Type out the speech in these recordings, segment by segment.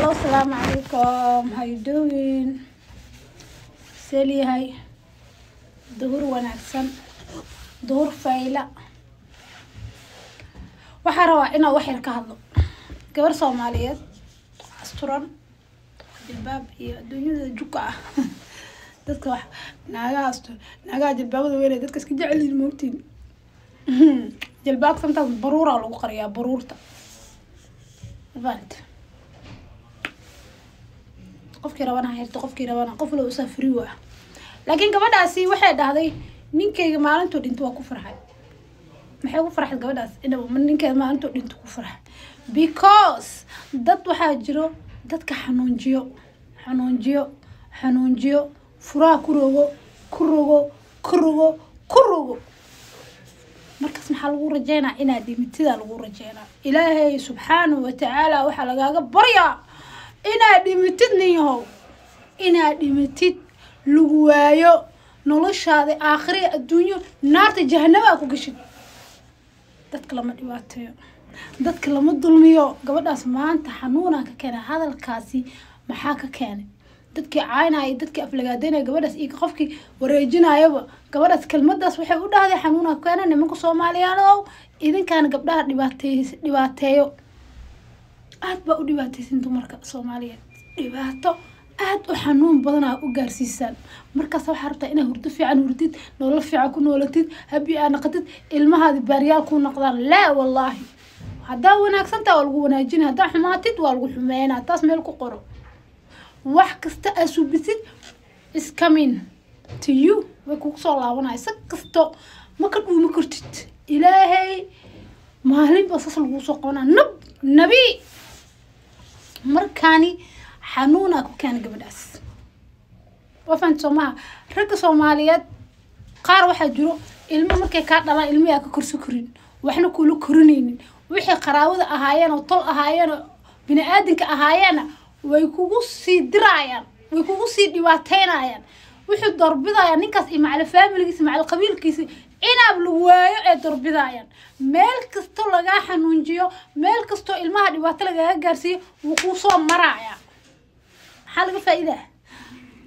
Hello, Assalamu alaikum. How you doing? Sally, hi. Duhur wanaagsan. Duhur fayla. Waxaan rabaa inaan wax yar ka hadlo. Gabar Soomaaliyeed asturan jilbaab iyo adduunyada juka ah. Dadka wax naagaha jilbaabada weyn dadka iska jecel yihiin moogtiin. Jilbaab sometimes baruura lagu qariyaa baruurta. Vant. qofkii rabana heerto qofkii rabana qof loo safri waa laakiin gabadhaasi waxay dhahday ninkeyga maalintu dhinto waa ku farxay maxay ku farxay gabadhaas inuu ninkeyga maalintu dhinto ku farxay because dad waxa jiro dadka xanuunjiyo furaa ku rogo markaas maxaa lagu rajeynaa inaad dhimitida lagu rajeynaa ilaahay subxaanahu wa ta'aala waxa lagaaga baryaa inaad dhimitid niyahow inaad dhimitid lagu waayo noloshaada aakhire adduunyo naarta jahannama ku gashid dadka lama dhibaateeyo dadka lama dulmiyo gabadhaas maanta xanuuna ka keenay hadalkaasi maxaa ka keenay dadkii caynay dadkii aflagaadeynay gabadhaas iyo qofkii wareejinayaba gabadhaas kelmadaas waxay u dhahday xanuuna ka keenay nimanka Soomaaliyeed idinkaan gabdhaha dhibaateeyo aad ba u dhibaataysan dumarka Soomaaliyeed dhibaato aad u xanuun badan u gaarsiisan markaas waxa rabtaa inaad hurdo fiican hurdid nolol fiican ku noolatid habi aan qadid ilmahaadi baariyaal ku noqdaan la wallahi hadaa wanaagsan taa lagu wanaajin hadaa xumaatid waa lagu xumeeyna taas meel ku qoro wax kasta asubisid is coming to you way ku soo laabanay kasto ma ka dhuuma kartid ilaahay maalin basas lagu soo qoona nabi markaani xanuuna ku keen gabadhaas wafan Soomaa rag Soomaaliyeed qaar waxa jiro ilmo markay ka dhalaan ilmiga ka korso korin waxna kula korinaynin wixii qaraawada ahaayeen oo tol ahaayeen bini aadinka ahaayeen way kugu sii diraayaan way kugu sii dhibaateynayaan wixii darbidayaan ninkaas imaal family-giisa imaal qabiilkiisa inaab lagu waayo ee darbidayaan meel kasto laga xanuunjiyo meel kasto ilmaha dhibaato laga gaarsiyo wuu ku soo maraaya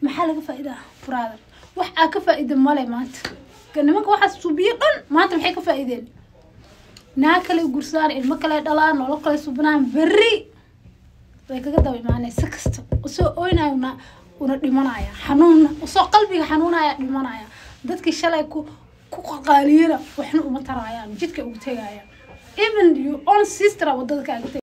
maxaa laga faa'iidaa brother wax aad ka faa'iido male maanta nimanka waxa suubiyo dhan maanta maxay ka faa'iideen naa kale gursaan ilmo kale dhalaan nolol kale subnaan berri way kaga daba imaanaysa kasta soo ooynayna una dhimanaya xanuun soo qalbiga xanuunaya dhimanaya dadkii shalay ku qalqaaliyana waxna uma taraayaan jidka ugu tagayaan even your own sister wadada ka